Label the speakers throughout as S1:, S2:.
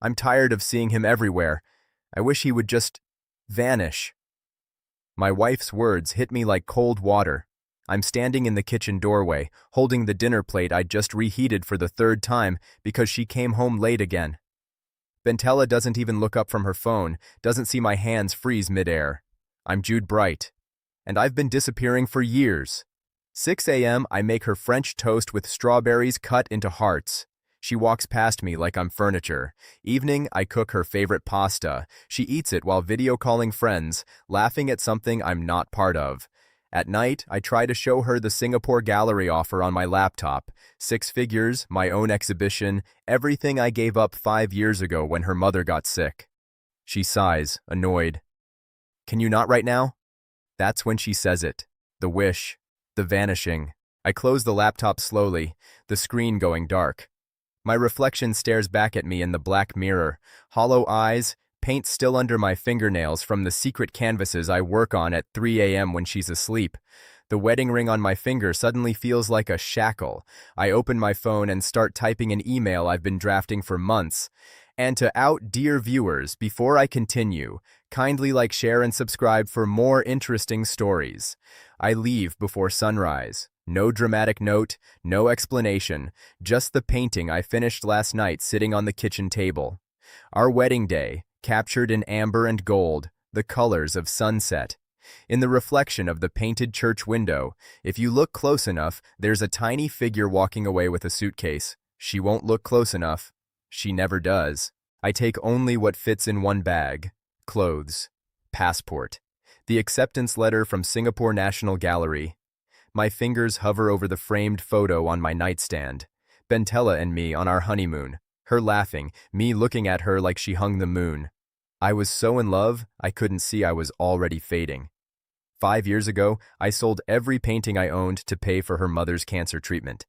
S1: I'm tired of seeing him everywhere. I wish he would just vanish. My wife's words hit me like cold water. I'm standing in the kitchen doorway, holding the dinner plate I'd just reheated for the third time because she came home late again. Bentella doesn't even look up from her phone, doesn't see my hands freeze midair. I'm Jude Bright, and I've been disappearing for years. 6 a.m. I make her French toast with strawberries cut into hearts. She walks past me like I'm furniture. Evening, I cook her favorite pasta. She eats it while video calling friends, laughing at something I'm not part of. At night, I try to show her the Singapore gallery offer on my laptop. 6 figures, my own exhibition, everything I gave up 5 years ago when her mother got sick. She sighs, annoyed. Can you not right now? That's when she says it. The wish. The vanishing. I close the laptop slowly, the screen going dark. My reflection stares back at me in the black mirror. Hollow eyes, paint still under my fingernails from the secret canvases I work on at 3 a.m. when she's asleep. The wedding ring on my finger suddenly feels like a shackle. I open my phone and start typing an email I've been drafting for months. And to out dear viewers, before I continue, kindly like, share, and subscribe for more interesting stories. I leave before sunrise. No dramatic note, no explanation, just the painting I finished last night sitting on the kitchen table. Our wedding day, captured in amber and gold, the colors of sunset. In the reflection of the painted church window, if you look close enough, there's a tiny figure walking away with a suitcase. She won't look close enough. She never does. I take only what fits in one bag. Clothes. Passport. The acceptance letter from Singapore National Gallery. My fingers hover over the framed photo on my nightstand. Bentella and me on our honeymoon. Her laughing, me looking at her like she hung the moon. I was so in love, I couldn't see I was already fading. 5 years ago, I sold every painting I owned to pay for her mother's cancer treatment.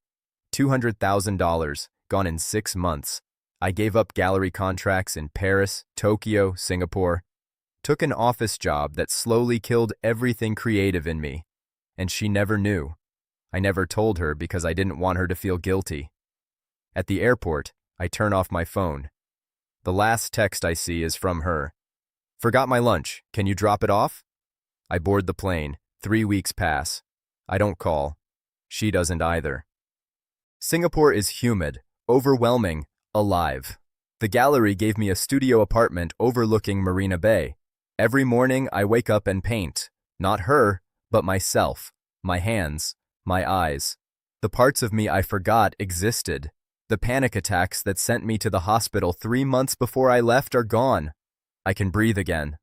S1: $200,000, gone in 6 months. I gave up gallery contracts in Paris, Tokyo, Singapore. Took an office job that slowly killed everything creative in me. And she never knew. I never told her because I didn't want her to feel guilty. At the airport, I turn off my phone. The last text I see is from her. Forgot my lunch. Can you drop it off? I board the plane. 3 weeks pass. I don't call. She doesn't either. Singapore is humid, overwhelming, alive. The gallery gave me a studio apartment overlooking Marina Bay. Every morning I wake up and paint. Not her, but myself, my hands, my eyes. The parts of me I forgot existed. The panic attacks that sent me to the hospital 3 months before I left are gone. I can breathe again.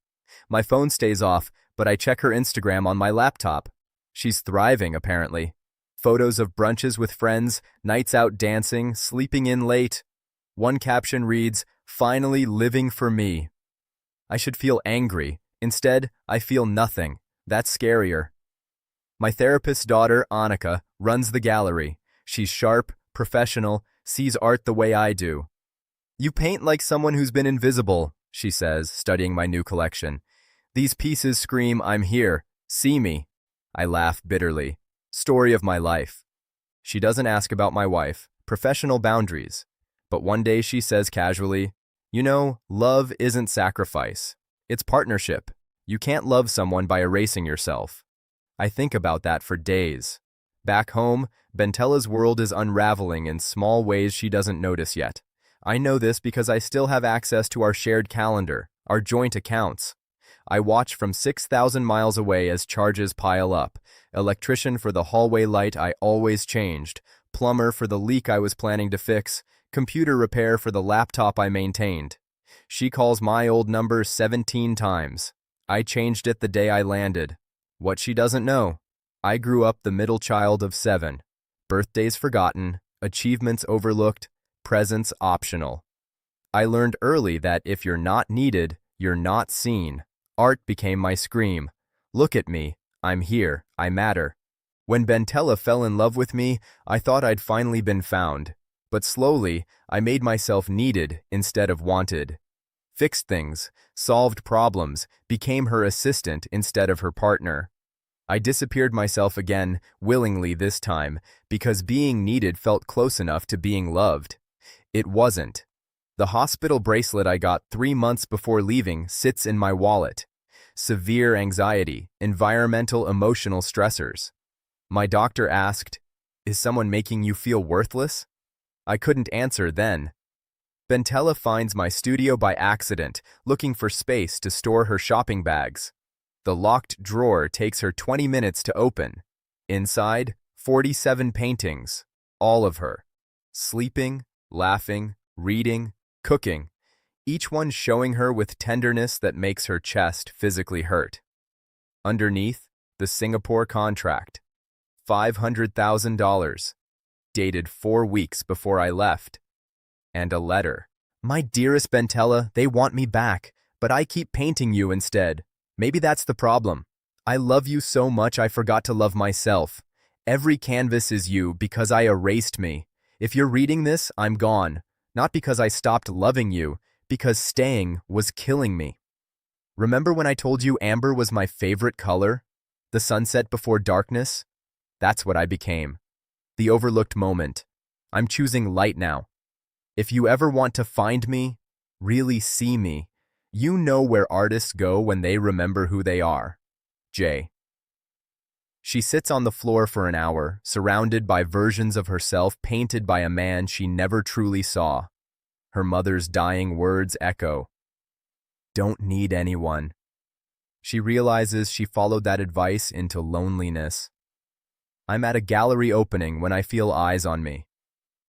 S1: My phone stays off, but I check her Instagram on my laptop. She's thriving, apparently. Photos of brunches with friends, nights out dancing, sleeping in late. One caption reads, "Finally living for me." I should feel angry. Instead, I feel nothing. That's scarier. My therapist's daughter, Annika, runs the gallery. She's sharp, professional, sees art the way I do. You paint like someone who's been invisible, she says, studying my new collection. These pieces scream, I'm here, see me. I laugh bitterly. Story of my life. She doesn't ask about my wife, professional boundaries. But one day she says casually, you know, love isn't sacrifice. It's partnership. You can't love someone by erasing yourself. I think about that for days. Back home, Bentella's world is unraveling in small ways she doesn't notice yet. I know this because I still have access to our shared calendar, our joint accounts. I watch from 6,000 miles away as charges pile up. Electrician for the hallway light I always changed, plumber for the leak I was planning to fix, computer repair for the laptop I maintained. She calls my old number 17 times. I changed it the day I landed. What she doesn't know, I grew up the middle child of 7. Birthdays forgotten, achievements overlooked, presents optional. I learned early that if you're not needed, you're not seen. Art became my scream. Look at me, I'm here, I matter. When Bentella fell in love with me, I thought I'd finally been found. But slowly, I made myself needed instead of wanted. Fixed things, solved problems, became her assistant instead of her partner. I disappeared myself again, willingly this time, because being needed felt close enough to being loved. It wasn't. The hospital bracelet I got 3 months before leaving sits in my wallet. Severe anxiety, environmental emotional stressors. My doctor asked, "Is someone making you feel worthless?" I couldn't answer then. Bentella finds my studio by accident, looking for space to store her shopping bags. The locked drawer takes her 20 minutes to open. Inside, 47 paintings, all of her. Sleeping, laughing, reading, cooking, each one showing her with tenderness that makes her chest physically hurt. Underneath, the Singapore contract. $500,000, dated 4 weeks before I left. And a letter. "My dearest Bentella, they want me back, but I keep painting you instead. Maybe that's the problem. I love you so much I forgot to love myself. Every canvas is you because I erased me. If you're reading this, I'm gone. Not because I stopped loving you, because staying was killing me. Remember when I told you amber was my favorite color? The sunset before darkness? That's what I became. The overlooked moment. I'm choosing light now. If you ever want to find me, really see me, you know where artists go when they remember who they are. J." She sits on the floor for an hour, surrounded by versions of herself painted by a man she never truly saw. Her mother's dying words echo. "Don't need anyone." She realizes she followed that advice into loneliness. I'm at a gallery opening when I feel eyes on me.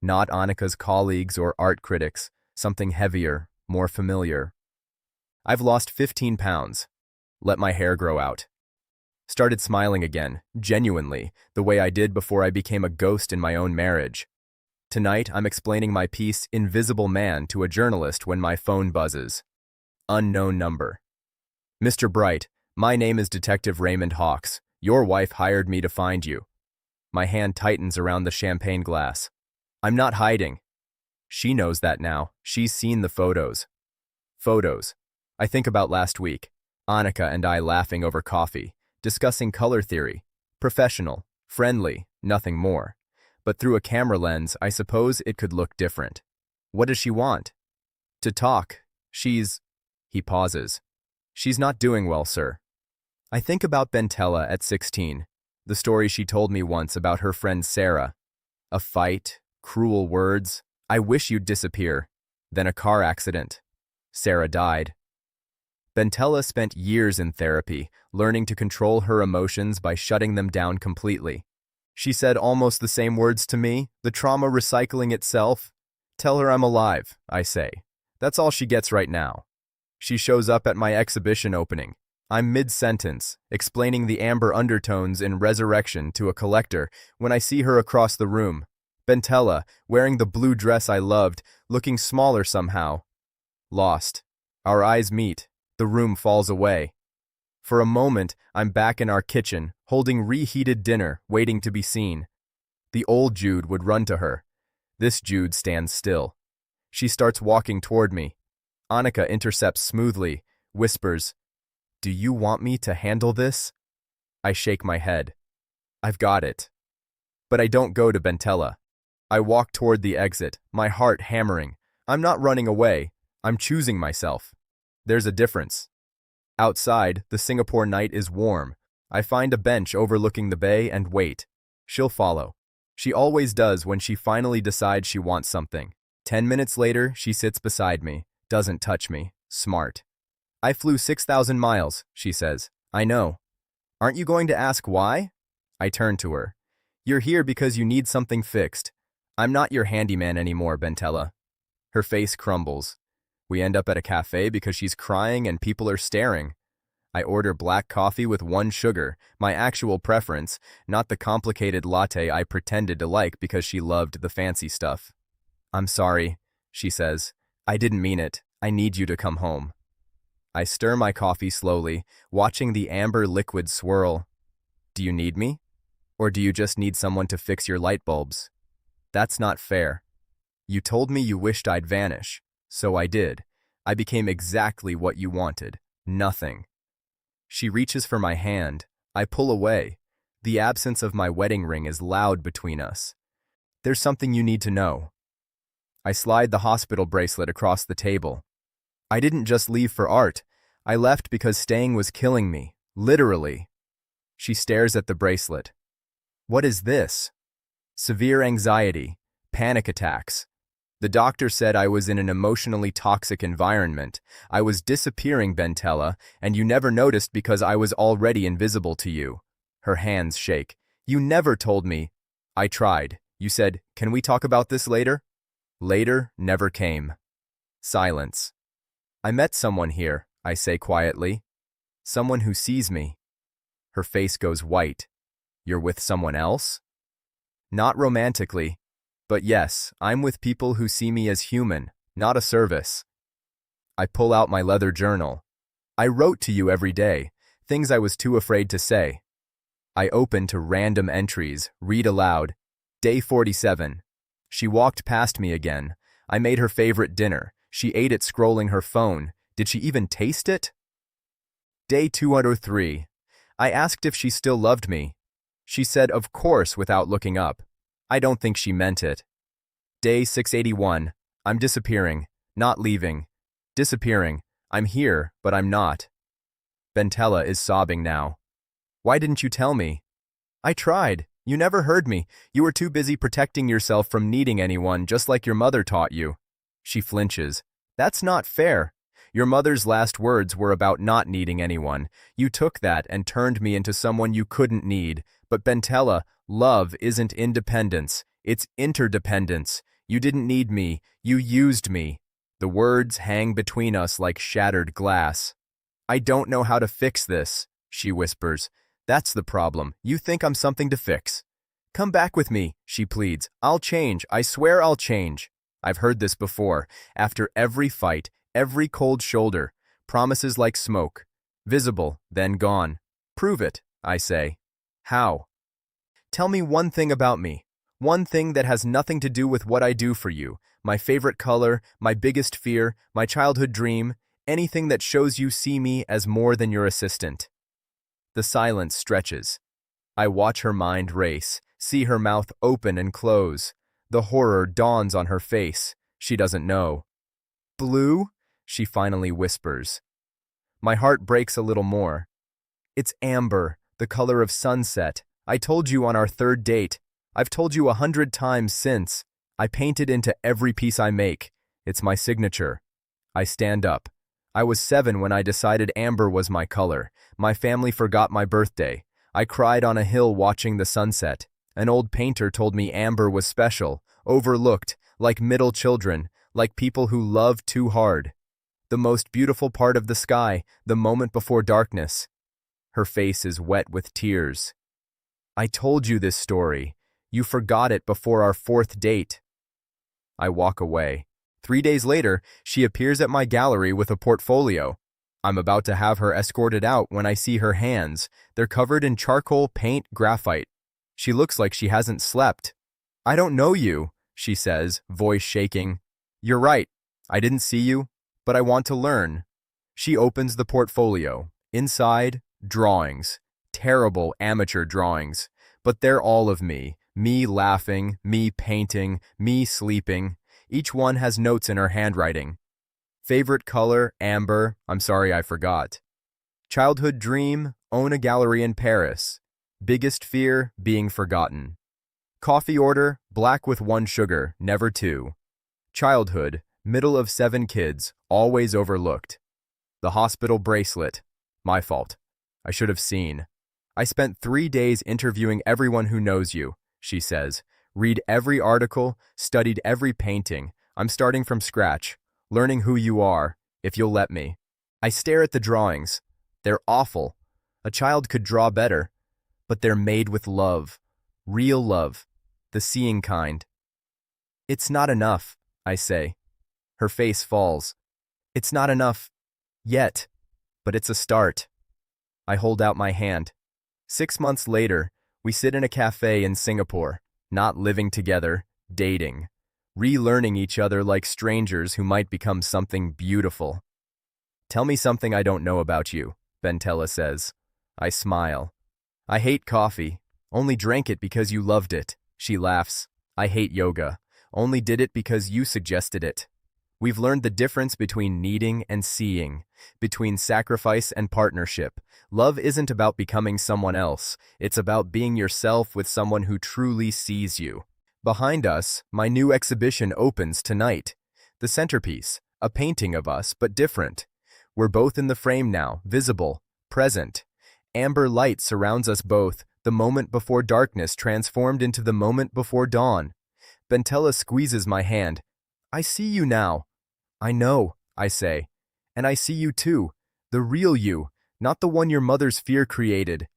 S1: Not Annika's colleagues or art critics, something heavier, more familiar. I've lost 15 pounds. Let my hair grow out. Started smiling again, genuinely, the way I did before I became a ghost in my own marriage. Tonight, I'm explaining my piece, Invisible Man, to a journalist when my phone buzzes. Unknown number. "Mr. Bright, my name is Detective Raymond Hawks. Your wife hired me to find you." My hand tightens around the champagne glass. I'm not hiding. She knows that now. She's seen the photos. Photos. I think about last week. Annika and I laughing over coffee, discussing color theory. Professional, friendly, nothing more. But through a camera lens, I suppose it could look different. What does she want? To talk. He pauses. "She's not doing well, sir." I think about Bentella at 16, the story she told me once about her friend Sarah. A fight, cruel words, "I wish you'd disappear." Then a car accident. Sarah died. Bentella spent years in therapy, learning to control her emotions by shutting them down completely. She said almost the same words to me, the trauma recycling itself. "Tell her I'm alive," I say. That's all she gets right now. She shows up at my exhibition opening. I'm mid-sentence, explaining the amber undertones in Resurrection to a collector when I see her across the room. Bentella, wearing the blue dress I loved, looking smaller somehow. Lost. Our eyes meet. The room falls away. For a moment, I'm back in our kitchen, holding reheated dinner, waiting to be seen. The old Jude would run to her. This Jude stands still. She starts walking toward me. Annika intercepts smoothly, whispers, "Do you want me to handle this?" I shake my head. I've got it. But I don't go to Bentella. I walk toward the exit, my heart hammering. I'm not running away. I'm choosing myself. There's a difference. Outside, the Singapore night is warm. I find a bench overlooking the bay and wait. She'll follow. She always does when she finally decides she wants something. 10 minutes later, she sits beside me, doesn't touch me. Smart. "I flew 6,000 miles, she says. "I know." "Aren't you going to ask why?" I turn to her. "You're here because you need something fixed. I'm not your handyman anymore, Bentella." Her face crumbles. We end up at a cafe because she's crying and people are staring. I order black coffee with 1 sugar, my actual preference, not the complicated latte I pretended to like because she loved the fancy stuff. "I'm sorry," she says. "I didn't mean it. I need you to come home." I stir my coffee slowly, watching the amber liquid swirl. "Do you need me? Or do you just need someone to fix your light bulbs?" "That's not fair. You told me you wished I'd vanish. So I did. I became exactly what you wanted. Nothing." She reaches for my hand. I pull away. The absence of my wedding ring is loud between us. "There's something you need to know." I slide the hospital bracelet across the table. I didn't just leave for art. I left because staying was killing me. Literally. She stares at the bracelet. What is this? Severe anxiety. Panic attacks. The doctor said I was in an emotionally toxic environment. I was disappearing, Bentella, and you never noticed because I was already invisible to you. Her hands shake. You never told me. I tried. You said, can we talk about this later? Later never came. Silence. I met someone here, I say quietly. Someone who sees me. Her face goes white. You're with someone else? Not romantically. But yes, I'm with people who see me as human, not a service. I pull out my leather journal. I wrote to you every day, things I was too afraid to say. I open to random entries, read aloud. Day 47. She walked past me again. I made her favorite dinner. She ate it scrolling her phone. Did she even taste it? Day 203. I asked if she still loved me. She said, of course, without looking up. I don't think she meant it. Day 681. I'm disappearing, not leaving. Disappearing. I'm here, but I'm not. Bentella is sobbing now. Why didn't you tell me? I tried. You never heard me. You were too busy protecting yourself from needing anyone, just like your mother taught you. She flinches. That's not fair. Your mother's last words were about not needing anyone. You took that and turned me into someone you couldn't need. But Bentella, love isn't independence. It's interdependence. You didn't need me. You used me. The words hang between us like shattered glass. I don't know how to fix this, she whispers. That's the problem. You think I'm something to fix. Come back with me, she pleads. I'll change. I swear I'll change. I've heard this before. After every fight, every cold shoulder, promises like smoke. Visible, then gone. Prove it, I say. How? Tell me one thing about me. One thing that has nothing to do with what I do for you. My favorite color, my biggest fear, my childhood dream, anything that shows you see me as more than your assistant. The silence stretches. I watch her mind race, see her mouth open and close. The horror dawns on her face. She doesn't know. Blue? She finally whispers. My heart breaks a little more. It's amber, the color of sunset. I told you on our third date. I've told you 100 times since. I paint it into every piece I make. It's my signature. I stand up. I was 7 when I decided amber was my color. My family forgot my birthday. I cried on a hill watching the sunset. An old painter told me amber was special, overlooked, like middle children, like people who love too hard. The most beautiful part of the sky, the moment before darkness. Her face is wet with tears. I told you this story. You forgot it before our 4th date. I walk away. 3 days later, she appears at my gallery with a portfolio. I'm about to have her escorted out when I see her hands. They're covered in charcoal, paint, graphite. She looks like she hasn't slept. I don't know you, she says, voice shaking. You're right. I didn't see you, but I want to learn. She opens the portfolio. Inside, drawings. Terrible amateur drawings. But they're all of me. Me laughing, me painting, me sleeping. Each one has notes in her handwriting. Favorite color, amber. I'm sorry I forgot. Childhood dream, own a gallery in Paris. Biggest fear, being forgotten. Coffee order, black with 1 sugar, never 2. Childhood, middle of 7 kids, always overlooked. The hospital bracelet, my fault. I should have seen. I spent 3 days interviewing everyone who knows you, she says. Read every article, studied every painting. I'm starting from scratch, learning who you are, if you'll let me. I stare at the drawings. They're awful. A child could draw better. But they're made with love. Real love. The seeing kind. It's not enough, I say. Her face falls. It's not enough. Yet. But it's a start. I hold out my hand. 6 months later, we sit in a cafe in Singapore, not living together, dating, relearning each other like strangers who might become something beautiful. Tell me something I don't know about you, Bentella says. I smile. I hate coffee. Only drank it because you loved it. She laughs. I hate yoga. only did it because you suggested it. We've learned the difference between needing and seeing, between sacrifice and partnership. Love isn't about becoming someone else. It's about being yourself with someone who truly sees you. Behind us, my new exhibition opens tonight. The centerpiece, a painting of us, but different. We're both in the frame now, visible, present. Amber light surrounds us both, the moment before darkness transformed into the moment before dawn. Bentella squeezes my hand. I see you now. I know, I say. And I see you too, the real you, not the one your mother's fear created.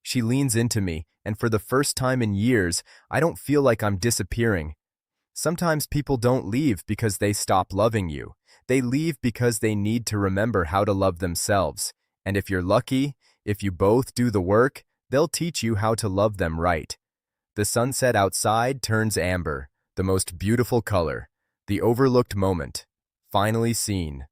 S1: She leans into me, and for the first time in years, I don't feel like I'm disappearing. Sometimes people don't leave because they stop loving you. They leave because they need to remember how to love themselves. And if you're lucky, if you both do the work, they'll teach you how to love them right. The sunset outside turns amber, the most beautiful color, the overlooked moment, finally seen.